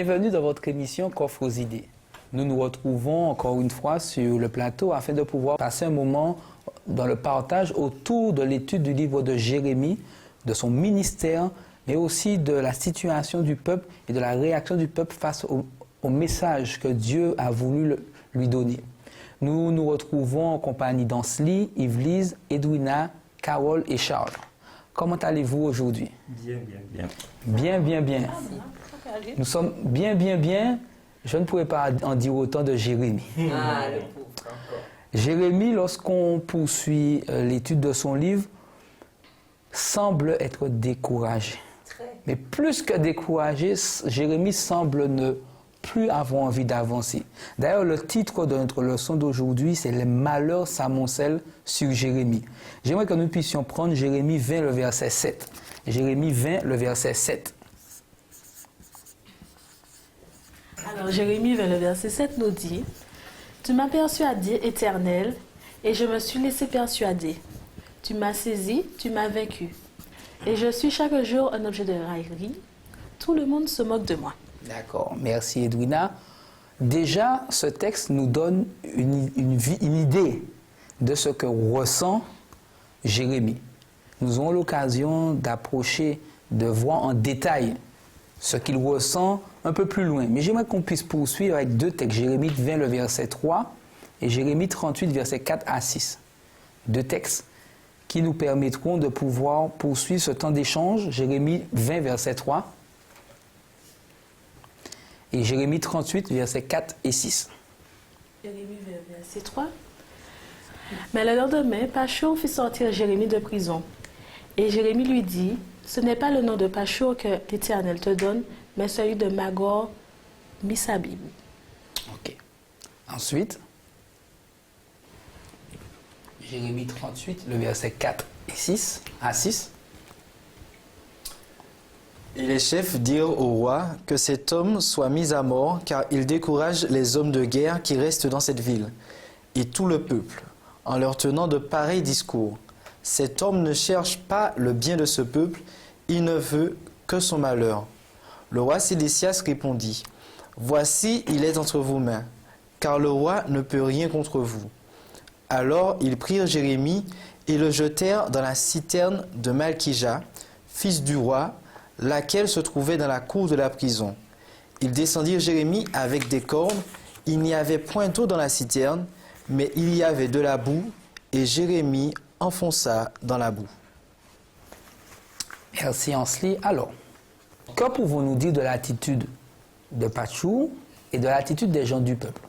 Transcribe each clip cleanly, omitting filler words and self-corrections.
Bienvenue dans votre émission Coffre aux idées. Nous nous retrouvons encore une fois sur le plateau afin de pouvoir passer un moment dans le partage autour de l'étude du livre de Jérémie, de son ministère, mais aussi de la situation du peuple et de la réaction du peuple face au message que Dieu a voulu lui donner. Nous nous retrouvons en compagnie d'Ansli, Yvelise, Edwina, Carole et Charles. Comment allez-vous aujourd'hui? Bien, bien, bien. Bien, bien, bien. Nous sommes bien, bien, bien. Je ne pourrais pas en dire autant de Jérémie. Ah, le pauvre. Jérémie, lorsqu'on poursuit l'étude de son livre, semble être découragé. Mais plus que découragé, Jérémie semble ne plus avoir envie d'avancer. D'ailleurs, le titre de notre leçon d'aujourd'hui, c'est « Les malheurs s'amoncellent sur Jérémie ». J'aimerais que nous puissions prendre Jérémie 20, le verset 7. Jérémie 20, le verset 7. Alors, Jérémie 20, le verset 7 nous dit « Tu m'as persuadé, Éternel, et je me suis laissé persuader. Tu m'as saisi, tu m'as vaincu. Et je suis chaque jour un objet de raillerie. Tout le monde se moque de moi. » D'accord, merci Edwina. Déjà, ce texte nous donne une idée de ce que ressent Jérémie. Nous aurons l'occasion d'approcher, de voir en détail ce qu'il ressent un peu plus loin. Mais j'aimerais qu'on puisse poursuivre avec deux textes, Jérémie 20, le verset 3 et Jérémie 38, verset 4 à 6. Deux textes qui nous permettront de pouvoir poursuivre ce temps d'échange. Jérémie 20, verset 3 et Jérémie 38, versets 4 et 6. Jérémie 20, verset 3. Mais le lendemain, Pachur fit sortir Jérémie de prison. Et Jérémie lui dit, « Ce n'est pas le nom de Pachur que l'Éternel te donne, mais celui de Magor Missabib. » Ok. Ensuite, Jérémie 38, le verset 4 et 6 à 6. Et les chefs dirent au roi que cet homme soit mis à mort, car il décourage les hommes de guerre qui restent dans cette ville, et tout le peuple, en leur tenant de pareils discours. Cet homme ne cherche pas le bien de ce peuple, il ne veut que son malheur. Le roi Sédécias répondit, « Voici, il est entre vos mains, car le roi ne peut rien contre vous. » Alors ils prirent Jérémie et le jetèrent dans la citerne de Malkija, fils du roi, laquelle se trouvait dans la cour de la prison. Ils descendirent Jérémie avec des cordes. Il n'y avait point d'eau dans la citerne, mais il y avait de la boue, et Jérémie enfonça dans la boue. Merci Ansli. Alors, que pouvons-nous dire de l'attitude de Pachur et de l'attitude des gens du peuple?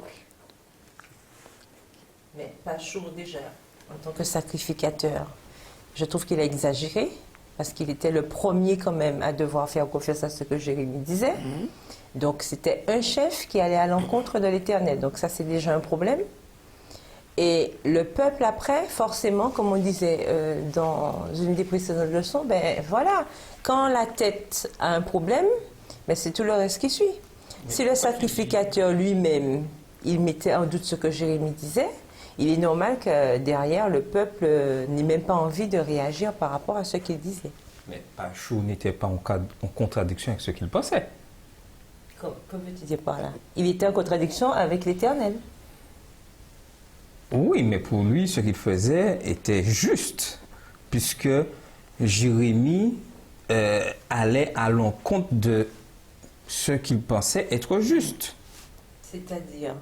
Mais Pachur, déjà, en tant que sacrificateur, je trouve qu'il a exagéré, parce qu'il était le premier quand même à devoir faire confiance à ce que Jérémie disait. Donc c'était un chef qui allait à l'encontre de l'Éternel. Donc ça, c'est déjà un problème. Et le peuple après, forcément, comme on disait dans une des précédentes leçons, ben voilà, quand la tête a un problème, ben c'est tout le reste qui suit. Si le sacrificateur lui-même, il mettait en doute ce que Jérémie disait, il est normal que derrière, le peuple n'ait même pas envie de réagir par rapport à ce qu'il disait. Mais Pachur n'était pas en contradiction avec ce qu'il pensait. Que veux-tu dire par là? Il était en contradiction avec l'Éternel. Oui, mais pour lui, ce qu'il faisait était juste, puisque Jérémie allait à l'encontre de ce qu'il pensait être juste. C'est-à-dire,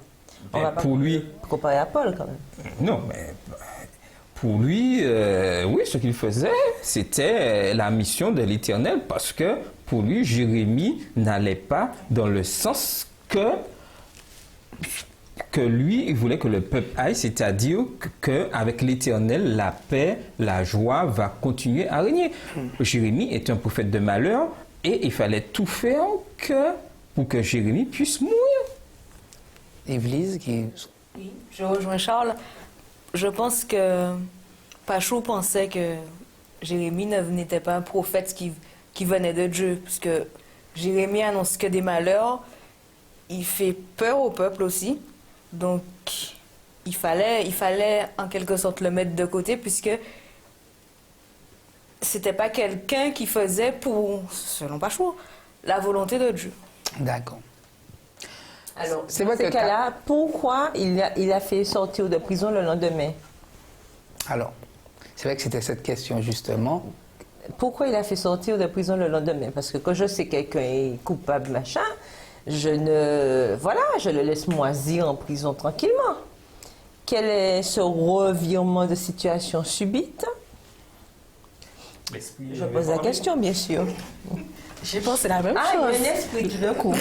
Mais on va pas pour lui, comparer à Paul quand même. non, mais pour lui, oui, ce qu'il faisait, c'était la mission de l'Éternel, parce que pour lui, Jérémie n'allait pas dans le sens que lui, il voulait que le peuple aille, c'est-à-dire qu'avec l'Éternel, la paix, la joie va continuer à régner. Jérémie est un prophète de malheur et il fallait tout faire pour que Jérémie puisse mourir. Yvelise qui... Oui, je rejoins Charles. Je pense que Pachur pensait que Jérémie n'était pas un prophète qui venait de Dieu, puisque Jérémie annonce que des malheurs, il fait peur au peuple aussi. Donc, il fallait en quelque sorte le mettre de côté, puisque c'était pas quelqu'un qui faisait pour, selon Pachur, la volonté de Dieu. D'accord. Alors, C'est dans vrai ces que cas-là, pourquoi il a fait sortir de prison le lendemain? Alors, c'est vrai que c'était cette question justement. Pourquoi il a fait sortir de prison le lendemain? Parce que quand je sais que quelqu'un est coupable, machin, je le laisse moisir en prison tranquillement. Quel est ce revirement de situation subite? Je pose la question, bien sûr. J'ai pensé la même Ah, chose. il y a un esprit tout d'un coup.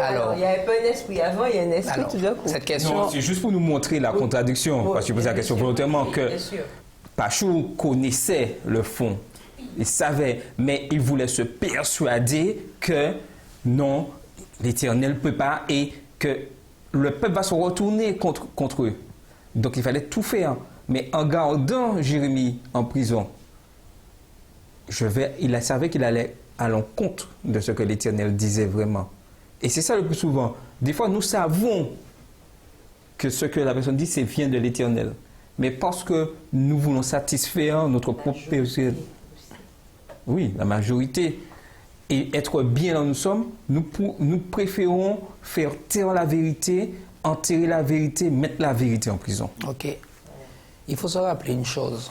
Alors, Il n'y avait pas un esprit avant, il y a un esprit alors, tout d'un coup. cette question. Non, c'est juste pour nous montrer la contradiction, parce que je pose la Bien question sûr. volontairement, Oui, que bien sûr. Pachou connaissait le fond, il savait, mais il voulait se persuader que non, l'Éternel ne peut pas et que le peuple va se retourner contre eux. Donc il fallait tout faire. Mais en gardant Jérémie en prison, il savait qu'il allait à l'encontre de ce que l'Éternel disait vraiment. Et c'est ça le plus souvent. Des fois, nous savons que ce que la personne dit, c'est vient de l'Éternel. Mais parce que nous voulons satisfaire notre propre personne. Oui, la majorité. Et être bien là où nous sommes, nous préférons faire taire la vérité, enterrer la vérité, mettre la vérité en prison. Ok. Il faut se rappeler une chose.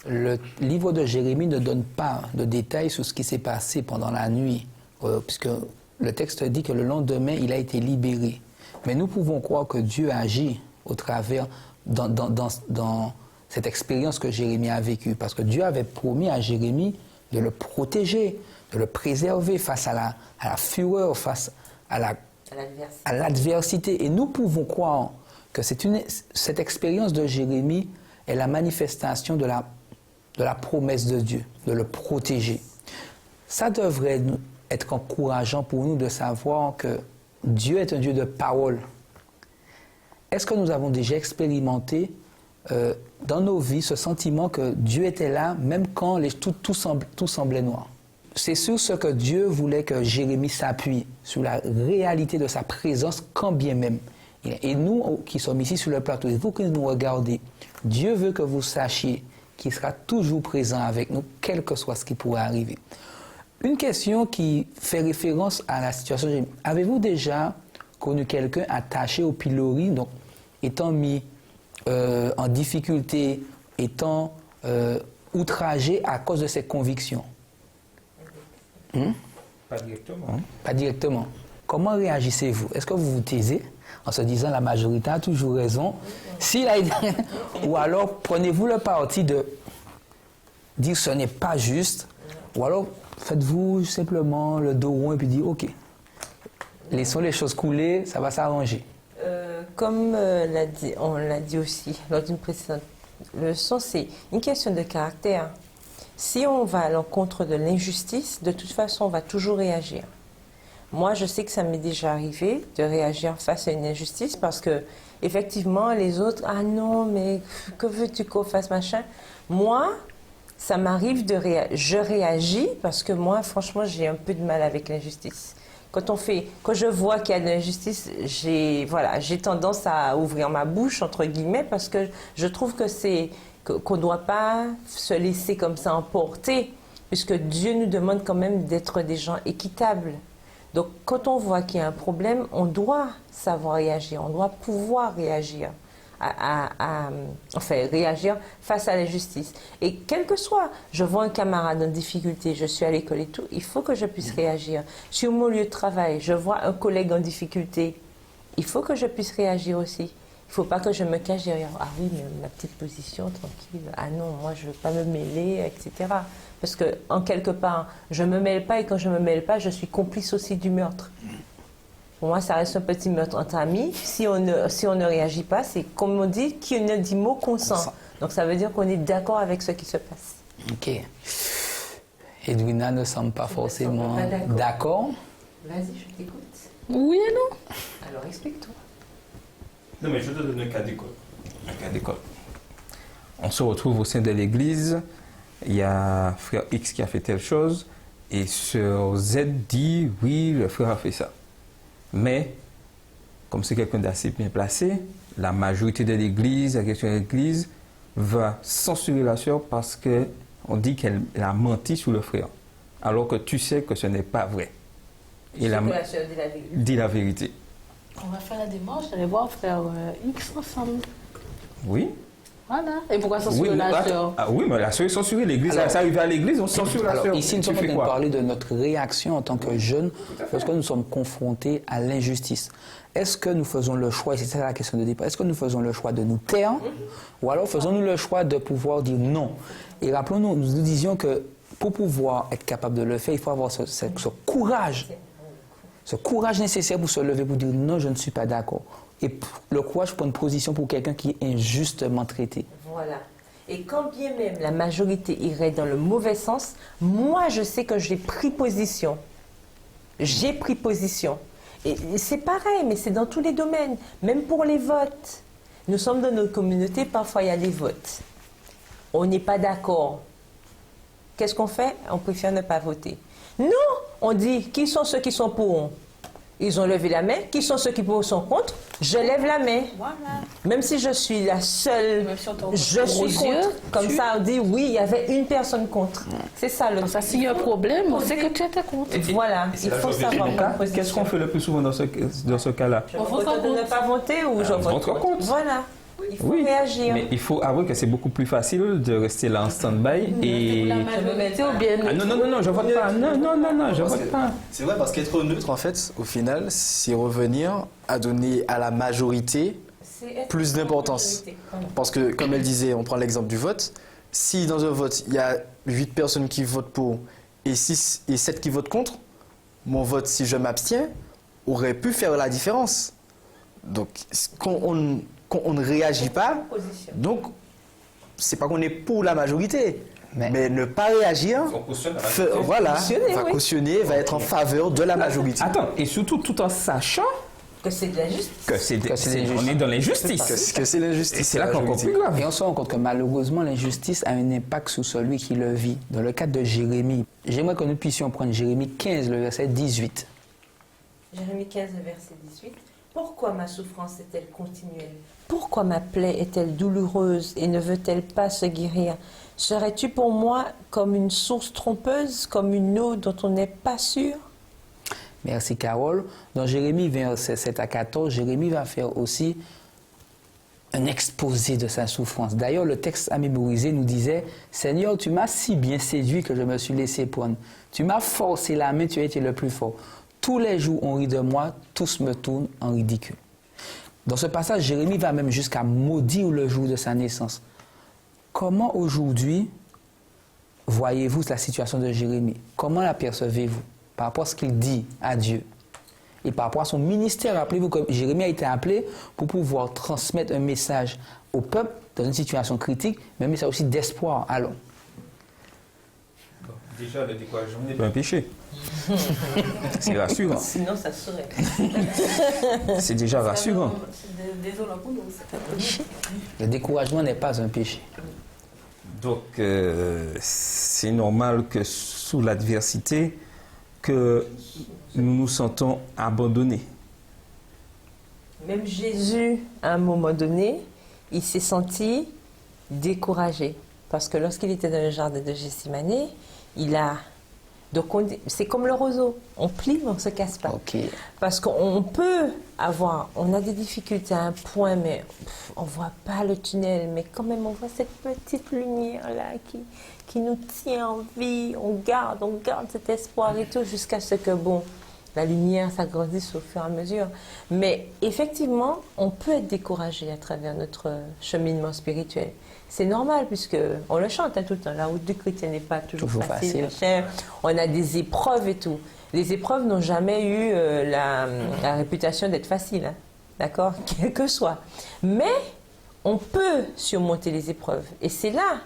Le livre de Jérémie ne donne pas de détails sur ce qui s'est passé pendant la nuit, puisque le texte dit que le lendemain, il a été libéré. Mais nous pouvons croire que Dieu agit au travers, dans cette expérience que Jérémie a vécue, parce que Dieu avait promis à Jérémie de le protéger, de le préserver face à la fureur, face à l'adversité. Et nous pouvons croire que cette expérience de Jérémie est la manifestation de la promesse de Dieu, de le protéger. Ça devrait être encourageant pour nous de savoir que Dieu est un Dieu de parole. Est-ce que nous avons déjà expérimenté dans nos vies ce sentiment que Dieu était là, même quand tout semblait noir? C'est sur ce que Dieu voulait que Jérémie s'appuie, sur la réalité de sa présence, quand bien même. Et nous qui sommes ici sur le plateau, et vous qui nous regardez, Dieu veut que vous sachiez qu'il sera toujours présent avec nous, quel que soit ce qui pourrait arriver. Une question qui fait référence à la situation de Jérémie. Avez-vous déjà connu quelqu'un attaché au pilori, donc étant mis en difficulté, étant outragé à cause de ses convictions? Pas directement. Pas directement. Comment réagissez-vous? Est-ce que vous vous taisez en se disant la majorité a toujours raison? Ou alors prenez-vous le parti de dire ce n'est pas juste? Ou alors faites-vous simplement le dos rond et puis dire ok, laissons les choses couler, ça va s'arranger? Comme on l'a dit aussi lors d'une précédente leçon, c'est une question de caractère. Si on va à l'encontre de l'injustice, de toute façon, on va toujours réagir. Moi, je sais que ça m'est déjà arrivé de réagir face à une injustice parce que, effectivement, les autres, ah non, mais que veux-tu qu'on fasse, machin? Moi, ça m'arrive je réagis parce que moi, franchement, j'ai un peu de mal avec l'injustice. Quand je vois qu'il y a de l'injustice, j'ai tendance à ouvrir ma bouche, entre guillemets, parce que je trouve qu'on ne doit pas se laisser comme ça emporter, puisque Dieu nous demande quand même d'être des gens équitables. Donc, quand on voit qu'il y a un problème, on doit savoir réagir, on doit pouvoir réagir, réagir face à l'injustice. Et quel que soit, je vois un camarade en difficulté, je suis à l'école et tout, il faut que je puisse réagir. Sur mon lieu de travail, je vois un collègue en difficulté, il faut que je puisse réagir aussi. Il ne faut pas que je me cache derrière « Ah oui, mais ma petite position, tranquille. Ah non, moi, je ne veux pas me mêler, etc. » Parce qu'en quelque part, je ne me mêle pas et quand je ne me mêle pas, je suis complice aussi du meurtre. Pour moi, ça reste un petit meurtre entre amis. Si on ne réagit pas, c'est comme on dit, qui ne dit mot consent. Donc ça veut dire qu'on est d'accord avec ce qui se passe. Ok. Edwina ne semble pas forcément d'accord. Vas-y, je t'écoute. Oui et non. Alors explique-toi. Non, mais je te donne un cas d'école. Un cas d'école. On se retrouve au sein de l'église, il y a frère X qui a fait telle chose, et sœur Z dit, oui, le frère a fait ça. Mais, comme c'est quelqu'un d'assez bien placé, la majorité de l'église, la question de l'église, va censurer la sœur parce qu'on dit qu'elle a menti sur le frère, alors que tu sais que ce n'est pas vrai. Et la Que la sœur dit la vérité. dit la vérité. On va faire la démarche d'aller voir frère X ensemble. Oui. Voilà. Et pourquoi Oui, censurer la sœur? oui, mais la sœur est censurée. L'église, Alors- ça arrive à l'église, on censure la Alors, sœur. ici, nous Tu sommes en fais train de quoi? parler de notre réaction en tant que jeunes lorsque nous sommes confrontés à l'injustice. Est-ce que nous faisons le choix, et c'est ça la question de départ, est-ce que nous faisons le choix de nous taire ou alors faisons-nous le choix de pouvoir dire non? Et rappelons-nous, nous disions que pour pouvoir être capable de le faire, il faut avoir ce courage nécessaire pour se lever, pour dire non, je ne suis pas d'accord. Et le courage pour une position pour quelqu'un qui est injustement traité. Voilà. Et quand bien même la majorité irait dans le mauvais sens, moi je sais que j'ai pris position. J'ai pris position. Et c'est pareil, mais c'est dans tous les domaines, même pour les votes. Nous sommes dans nos communautés, parfois il y a des votes. On n'est pas d'accord. Qu'est-ce qu'on fait? On préfère ne pas voter. Non, on dit qui sont ceux qui sont pour? Ils ont levé la main. Qui sont ceux qui sont contre? Je lève la main. Voilà. Même si je suis la seule, Même si on t'en je aux suis yeux, contre. Comme ça, on dit oui, il y avait une personne contre. C'est ça le. Ça, s'il y a un problème, on sait que tu étais contre. Voilà, il faut savoir ma position. Qu'est-ce qu'on fait le plus souvent dans ce cas-là? Je On vote vote de ne pas voter ou je on vote vote contre. Voilà. Il faut réagir. Mais il faut avouer que c'est beaucoup plus facile de rester là en stand-by et... La majorité ou bien Ah, non, je vote pas. Non, je vote pas. C'est vrai, parce qu'être neutre, en fait, au final, c'est revenir à donner à la majorité plus d'importance. Parce que, comme elle disait, on prend l'exemple du vote. Si dans un vote, il y a 8 personnes qui votent pour et 6 et 7 qui votent contre, mon vote, si je m'abstiens, aurait pu faire la différence. Donc, quand on ne réagit pas, donc, c'est pas qu'on est pour la majorité. Mais ne pas réagir, va cautionner, va être en faveur de la majorité. Attends, et surtout tout en sachant Que c'est de la justice. on est dans l'injustice. Que c'est l'injustice. Et c'est là la qu'on encore majorité. plus grave. Et on se rend compte que malheureusement, l'injustice a un impact sur celui qui le vit. Dans le cadre de Jérémie, j'aimerais que nous puissions prendre Jérémie 15, le verset 18. Jérémie 15, verset 18. Pourquoi ma souffrance est-elle continuelle? Pourquoi ma plaie est-elle douloureuse et ne veut-elle pas se guérir? Serais-tu pour moi comme une source trompeuse, comme une eau dont on n'est pas sûr? Merci Carole. Dans Jérémie, verset 7 à 14, Jérémie va faire aussi un exposé de sa souffrance. D'ailleurs, le texte à mémoriser nous disait « Seigneur, tu m'as si bien séduit que je me suis laissé prendre. Tu m'as forcé la main, tu as été le plus fort. Tous les jours, on rit de moi, tous me tournent en ridicule. » Dans ce passage, Jérémie va même jusqu'à maudire le jour de sa naissance. Comment aujourd'hui voyez-vous la situation de Jérémie? Comment l'apercevez-vous par rapport à ce qu'il dit à Dieu et par rapport à son ministère? Rappelez-vous que Jérémie a été appelé pour pouvoir transmettre un message au peuple dans une situation critique, mais un message aussi d'espoir. Allons. Déjà, le découragement n'est pas un péché. C'est rassurant. Sinon, ça serait. C'est déjà rassurant. C'est désolant pour nous. Le découragement n'est pas un péché. Donc, c'est normal que sous l'adversité, que nous nous sentons abandonnés. Même Jésus, à un moment donné, il s'est senti découragé. Parce que lorsqu'il était dans le jardin de Gethsémani, il a... Donc, c'est comme le roseau. On plie, mais on ne se casse pas. Ok. Parce qu'on peut avoir... On a des difficultés à un point, mais on ne voit pas le tunnel. Mais quand même, on voit cette petite lumière-là qui nous tient en vie. On garde cet espoir et tout jusqu'à ce que, bon, la lumière s'agrandisse au fur et à mesure. Mais effectivement, on peut être découragé à travers notre cheminement spirituel. C'est normal puisque on le chante tout le temps. La route du chrétien n'est pas toujours facile. On a des épreuves et tout. Les épreuves n'ont jamais eu la réputation d'être faciles, hein, d'accord, quel que soit. Mais on peut surmonter les épreuves. Et c'est là,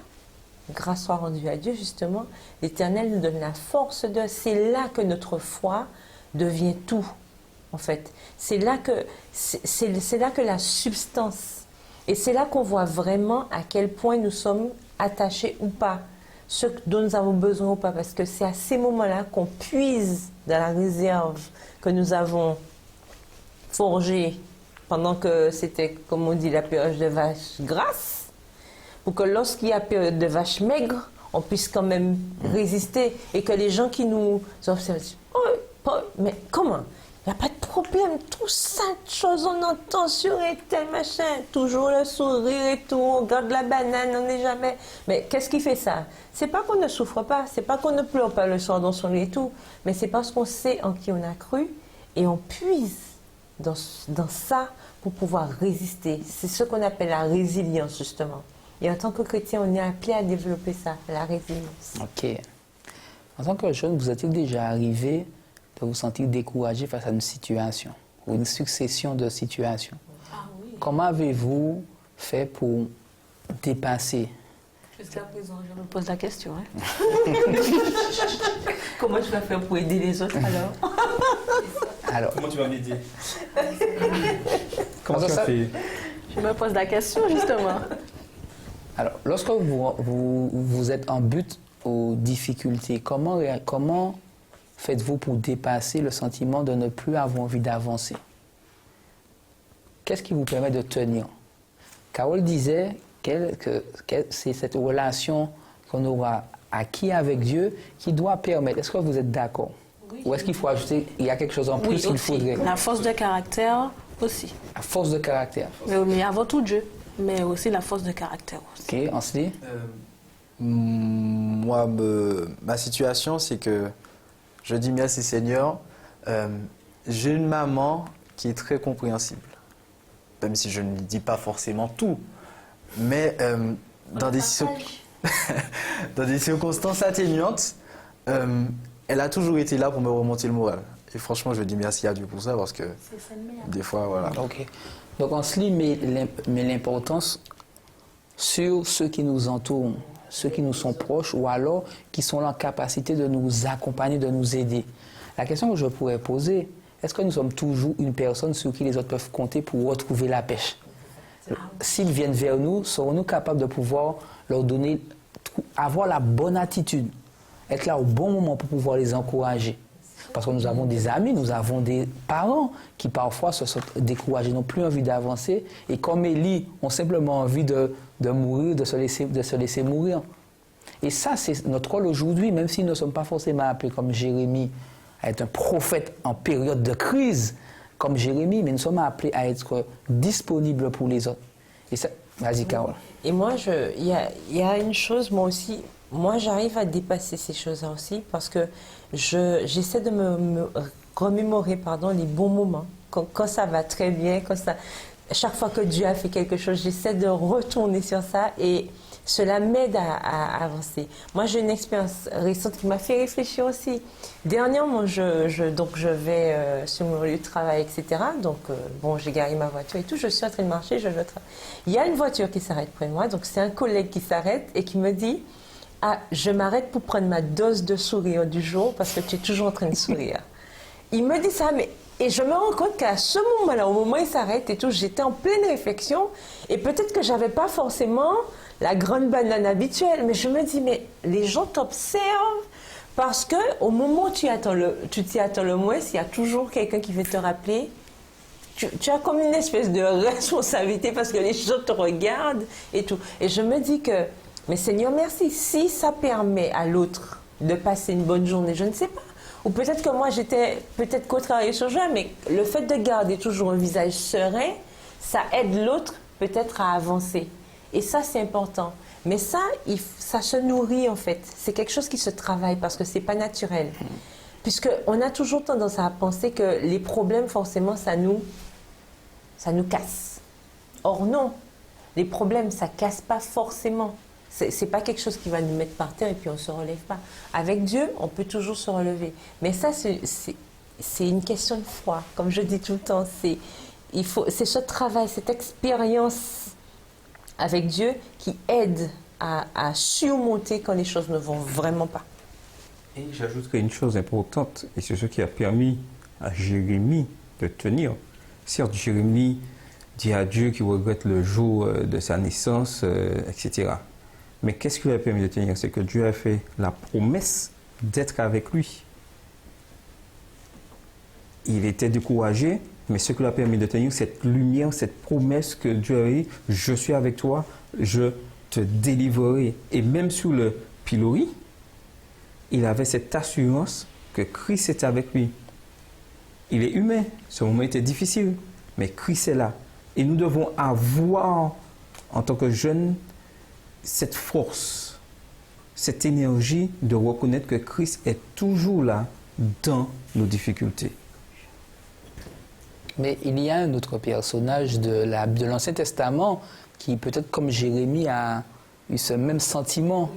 grâce soit rendue à Dieu justement, l'Éternel nous donne la force de. C'est là que notre foi devient tout, en fait. C'est là que la substance. Et c'est là qu'on voit vraiment à quel point nous sommes attachés ou pas, ce dont nous avons besoin ou pas, parce que c'est à ces moments-là qu'on puise dans la réserve que nous avons forgée pendant que c'était, comme on dit, la période de vache grasse, pour que lorsqu'il y a période de vache maigre, on puisse quand même résister et que les gens qui nous observent disent « Oh, mais comment? Il n'y a pas de problème, tout ça de choses, on entend sur et tel machin, toujours le sourire et tout, on garde la banane, on n'est jamais... Mais qu'est-ce qui fait ça? C'est pas qu'on ne souffre pas, c'est pas qu'on ne pleure pas le soir dans son lit et tout, mais c'est parce qu'on sait en qui on a cru et on puise dans ça pour pouvoir résister. C'est ce qu'on appelle la résilience, justement. Et en tant que chrétien, on est appelé à développer ça, la résilience. Ok. En tant que jeune, vous êtes-il déjà arrivé de vous sentir découragé face à une situation ou une succession de situations? Ah oui. Comment avez-vous fait pour dépasser? Jusqu'à présent, je me pose la question. Hein. Comment tu vas faire pour aider les autres alors? Alors, Comment tu vas m'aider? comment ça? Je me pose la question, justement. Alors, lorsque vous êtes en but aux difficultés, comment faites-vous pour dépasser le sentiment de ne plus avoir envie d'avancer? Qu'est-ce qui vous permet de tenir? Carole disait que c'est cette relation qu'on aura acquis avec Dieu qui doit permettre. Est-ce que vous êtes d'accord? Oui. Ou est-ce qu'il faut ajouter, il y a quelque chose en plus qu'il faudrait? La force de caractère aussi. La force de caractère. Mais avant tout Dieu, mais aussi la force de caractère aussi. Ok, Ansley? Moi, ma situation, c'est que je dis merci Seigneur. J'ai une maman qui est très compréhensible, même si je ne lui dis pas forcément tout. Mais dans des circonstances atténuantes, elle a toujours été là pour me remonter le moral. Et franchement, je dis merci à Dieu pour ça parce que des fois, voilà. Ok. Donc Ansley met l'importance sur ceux qui nous entourent, ceux qui nous sont proches ou alors qui sont en capacité de nous accompagner, de nous aider. La question que je pourrais poser, est-ce que nous sommes toujours une personne sur qui les autres peuvent compter pour retrouver la pêche? S'ils viennent vers nous, serons-nous capables de pouvoir leur donner, avoir la bonne attitude, être là au bon moment pour pouvoir les encourager? Parce que nous avons des amis, nous avons des parents qui parfois se sont découragés, n'ont plus envie d'avancer et comme Élie, ont simplement envie de mourir, de se laisser mourir. Et ça, c'est notre rôle aujourd'hui, même si nous ne sommes pas forcément appelés comme Jérémie à être un prophète en période de crise, comme Jérémie, mais nous sommes appelés à être disponibles pour les autres. Et ça, vas-y, Carole. Et moi, il y a une chose, moi aussi, moi j'arrive à dépasser ces choses-là aussi parce que j'essaie de me remémorer les bons moments. Quand ça va très bien, chaque fois que Dieu a fait quelque chose, j'essaie de retourner sur ça et cela m'aide à avancer. Moi, j'ai une expérience récente qui m'a fait réfléchir aussi. Dernièrement, je vais sur mon lieu de travail, etc. Donc, j'ai garé ma voiture et tout. Je suis en train de marcher, il y a une voiture qui s'arrête près de moi. Donc, c'est un collègue qui s'arrête et qui me dit « Ah, je m'arrête pour prendre ma dose de sourire du jour parce que tu es toujours en train de sourire. » Il me dit ça, et je me rends compte qu'à ce moment-là, au moment où il s'arrête et tout, j'étais en pleine réflexion et peut-être que j'avais pas forcément la grande banane habituelle, mais je me dis, mais les gens t'observent parce que au moment où tu t'y attends le moins, il y a toujours quelqu'un qui veut te rappeler. Tu as comme une espèce de responsabilité parce que les gens te regardent et tout. Et je me dis que, mais Seigneur, merci, si ça permet à l'autre de passer une bonne journée, je ne sais pas. Ou peut-être que moi, j'étais peut-être contrariée sur joie, mais le fait de garder toujours un visage serein, ça aide l'autre peut-être à avancer. Et ça, c'est important. Mais ça se nourrit, en fait. C'est quelque chose qui se travaille parce que ce n'est pas naturel. Puisqu'on a toujours tendance à penser que les problèmes, forcément, ça nous casse. Or, non. Les problèmes, ça ne casse pas forcément. Ce n'est pas quelque chose qui va nous mettre par terre et puis on ne se relève pas. Avec Dieu, on peut toujours se relever. Mais ça, c'est une question de foi. Comme je dis tout le temps, c'est ce travail, cette expérience avec Dieu qui aide à surmonter quand les choses ne vont vraiment pas. Et j'ajouterai une chose importante, et c'est ce qui a permis à Jérémie de tenir. Certes, Jérémie dit à Dieu qu'il regrette le jour de sa naissance, etc. Mais qu'est-ce qui lui a permis de tenir? C'est que Dieu a fait la promesse d'être avec lui. Il était découragé, mais ce qui lui a permis de tenir, cette lumière, cette promesse que Dieu a dit, je suis avec toi, je te délivrerai. Et même sur le pilori, il avait cette assurance que Christ était avec lui. il est humain. Ce moment était difficile, mais Christ est là. Et nous devons avoir, en tant que jeunes, cette force, cette énergie de reconnaître que Christ est toujours là dans nos difficultés. Mais il y a un autre personnage de l'Ancien Testament qui, peut-être comme Jérémie, a eu ce même sentiment.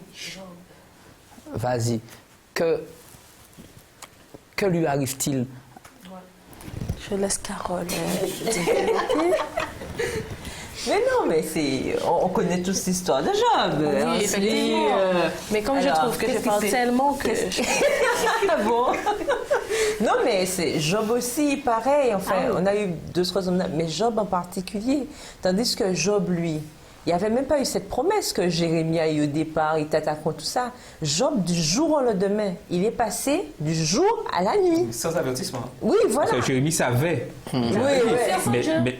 Vas-y. Que lui arrive-t-il? Je laisse Carole. Mais non, mais on connaît tous l'histoire de Job. Oui, effectivement. Mais comme je trouve que je parle tellement que... Ah bon? Non, mais c'est Job aussi, pareil. Enfin, on a eu 2-3 hommes, mais Job en particulier. Tandis que Job, lui, il n'y avait même pas eu cette promesse que Jérémie a eu au départ, il t'attaque tout ça. Job, du jour au lendemain, il est passé du jour à la nuit. Sans avertissement. Oui, voilà. Parce que Jérémie savait,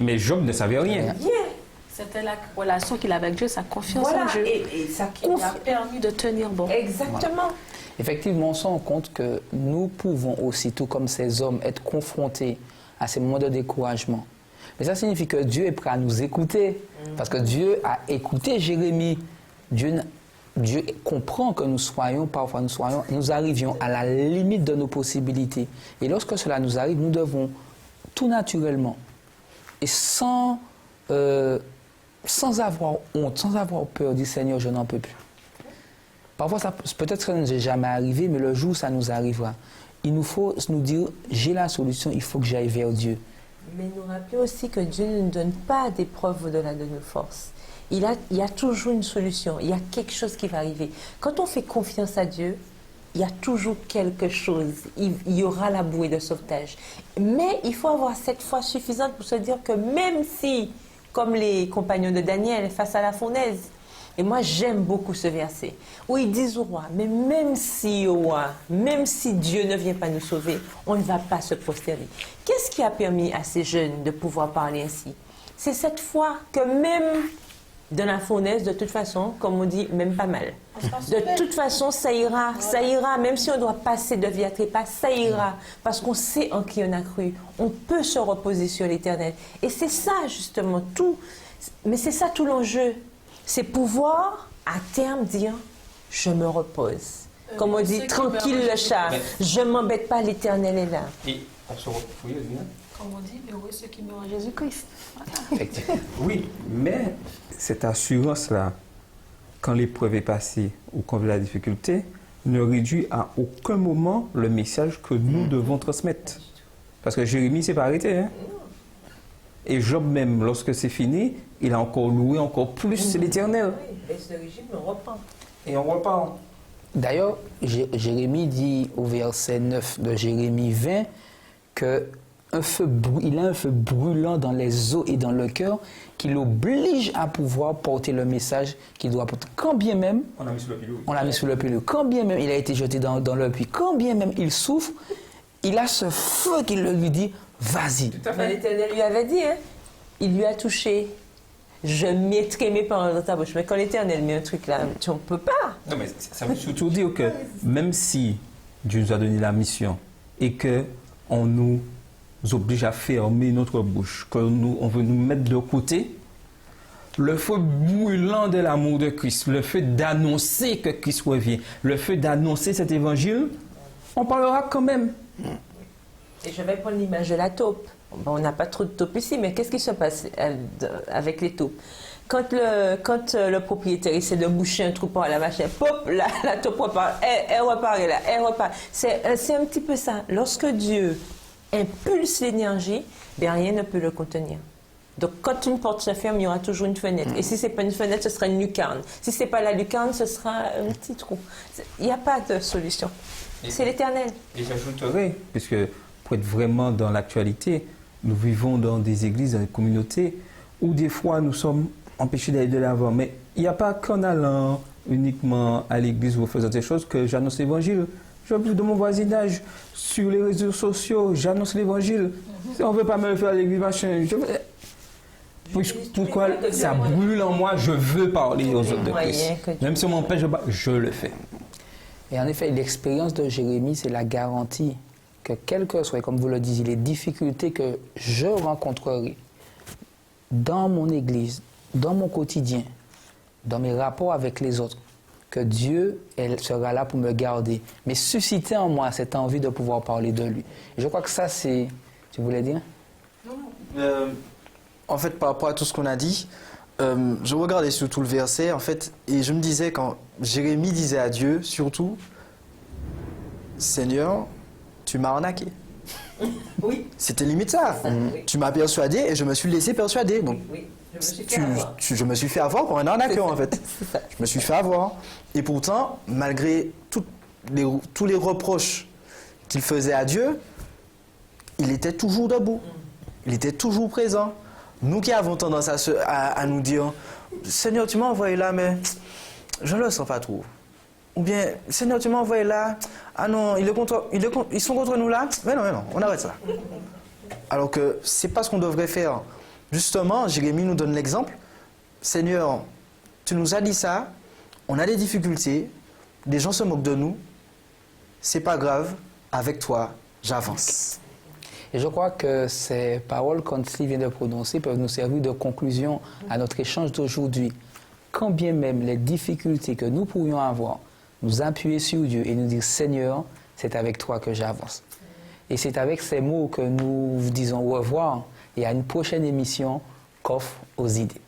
mais Job ne savait rien. Bien. C'était la relation qu'il avait avec Dieu, sa confiance Voilà. en Dieu. Et ça Qui lui a permis de tenir bon. Exactement. Effectivement, on se rend compte que nous pouvons aussi, tout comme ces hommes, être confrontés à ces moments de découragement. Mais ça signifie que Dieu est prêt à nous écouter. Parce que Dieu a écouté Jérémie. Dieu comprend que nous arrivions à la limite de nos possibilités. Et lorsque cela nous arrive, nous devons tout naturellement et sans avoir honte, sans avoir peur, dire Seigneur, je n'en peux plus. Parfois, peut-être que ça ne nous est jamais arrivé, mais le jour où ça nous arrivera, il nous faut nous dire, j'ai la solution, il faut que j'aille vers Dieu. Mais nous rappeler aussi que Dieu ne nous donne pas des preuves au-delà de nos forces. Il y a toujours une solution, il y a quelque chose qui va arriver. Quand on fait confiance à Dieu, il y a toujours quelque chose. Il y aura la bouée de sauvetage. Mais il faut avoir cette foi suffisante pour se dire que même si, comme les compagnons de Daniel face à la fournaise, et moi j'aime beaucoup ce verset, où ils disent au roi, mais même si au roi, même si Dieu ne vient pas nous sauver, on ne va pas se prosterner. Qu'est-ce qui a permis à ces jeunes de pouvoir parler ainsi? C'est cette foi que même dans la fournaise, de toute façon, comme on dit, même pas mal. De toute façon, ça ira, même si on doit passer de vie à trépas, ça ira, parce qu'on sait en qui on a cru. On peut se reposer sur l'Éternel. Et c'est ça, justement, tout. Mais c'est ça tout l'enjeu. C'est pouvoir, à terme, dire, je me repose. Comme on dit, tranquille le chat, je ne m'embête pas, l'Éternel est là. Et on se retrouve, Comme on dit, heureux ceux qui meurent en Jésus-Christ. Effectivement. oui, mais cette assurance-là, quand l'épreuve est passée ou quand la difficulté, ne réduit à aucun moment le message que nous devons transmettre. Parce que Jérémie ne s'est pas arrêté. Hein? Et Job même, lorsque c'est fini, il a encore loué encore plus l'Éternel. Oui, et ce régime, on reprend. Et on repart. D'ailleurs, Jérémie dit au verset 9 de Jérémie 20 que il a un feu brûlant dans les os et dans le cœur qui l'oblige à pouvoir porter le message qu'il doit porter. Quand bien même, On l'a mis sous le pilot. on l'a mis sous le pilot, quand bien même il a été jeté dans le puits, quand bien même il souffre, il a ce feu qui lui dit, vas-y. Mais l'Éternel lui avait dit, hein, il lui a touché. Je mettrai mes paroles dans ta bouche. Mais quand l'Éternel met un truc là, on ne peut pas. Non, mais ça veut surtout dire que même si Dieu nous a donné la mission et qu'on nous oblige à fermer notre bouche, qu'on veut nous mettre de côté, le feu brûlant de l'amour de Christ, le fait d'annoncer que Christ revient, le fait d'annoncer cet évangile, on parlera quand même. Et je vais prendre l'image de la taupe. Bon, on n'a pas trop de taupes ici, mais qu'est-ce qui se passe avec les taupes? Quand le propriétaire essaie de boucher un trou par la machine, pop, la taupe repart, elle repart là, elle repart. C'est un petit peu ça. Lorsque Dieu impulse l'énergie, bien rien ne peut le contenir. Donc quand une porte se ferme, il y aura toujours une fenêtre. Et si ce n'est pas une fenêtre, ce sera une lucarne. Si ce n'est pas la lucarne, ce sera un petit trou. Il n'y a pas de solution. C'est l'Éternel. Et j'ajouterais, puisque pour être vraiment dans l'actualité, nous vivons dans des églises, dans des communautés, où des fois nous sommes empêchés d'aller de l'avant. Mais il n'y a pas qu'en allant uniquement à l'église ou en faisant des choses que j'annonce l'évangile. Je plus de mon voisinage, sur les réseaux sociaux, j'annonce l'évangile. Si on ne veut pas me le faire à l'église, machin, pourquoi ça brûle en moi, je veux parler aux autres de Christ. Même si on m'empêche, je le fais. Et en effet, l'expérience de Jérémie, c'est la garantie que quelles que soient, comme vous le disiez, les difficultés que je rencontrerai dans mon Église, dans mon quotidien, dans mes rapports avec les autres, que Dieu elle, sera là pour me garder, mais susciter en moi cette envie de pouvoir parler de lui. Et je crois que ça, c'est... Tu voulais dire? En fait, par rapport à tout ce qu'on a dit, je regardais surtout le verset, en fait, et je me disais, quand Jérémie disait à Dieu, surtout, Seigneur, tu m'as arnaqué. Oui. C'était limite ça. Oui. Tu m'as persuadé et je me suis laissé persuader. Donc, Oui, je me suis fait avoir. je me suis fait avoir pour un arnaqueur, en fait. C'est ça. Je me suis fait avoir. Et pourtant, malgré tous les reproches qu'il faisait à Dieu, il était toujours debout. Il était toujours présent. Nous qui avons tendance à nous dire « Seigneur, tu m'as envoyé là, mais je ne le sens pas trop. » Ou bien « Seigneur, tu m'as envoyé là, ah non, ils sont contre nous là. » Mais non, on arrête ça. Alors que ce n'est pas ce qu'on devrait faire. Justement, Jérémie nous donne l'exemple. « Seigneur, tu nous as dit ça, on a des difficultés, des gens se moquent de nous, c'est pas grave, avec toi, j'avance. » Et je crois que ces paroles, comme Steve vient de prononcer, peuvent nous servir de conclusion à notre échange d'aujourd'hui. Quand bien même les difficultés que nous pourrions avoir, nous appuyer sur Dieu et nous dire « Seigneur, c'est avec toi que j'avance ». Et c'est avec ces mots que nous vous disons au revoir et à une prochaine émission, Coffre aux idées.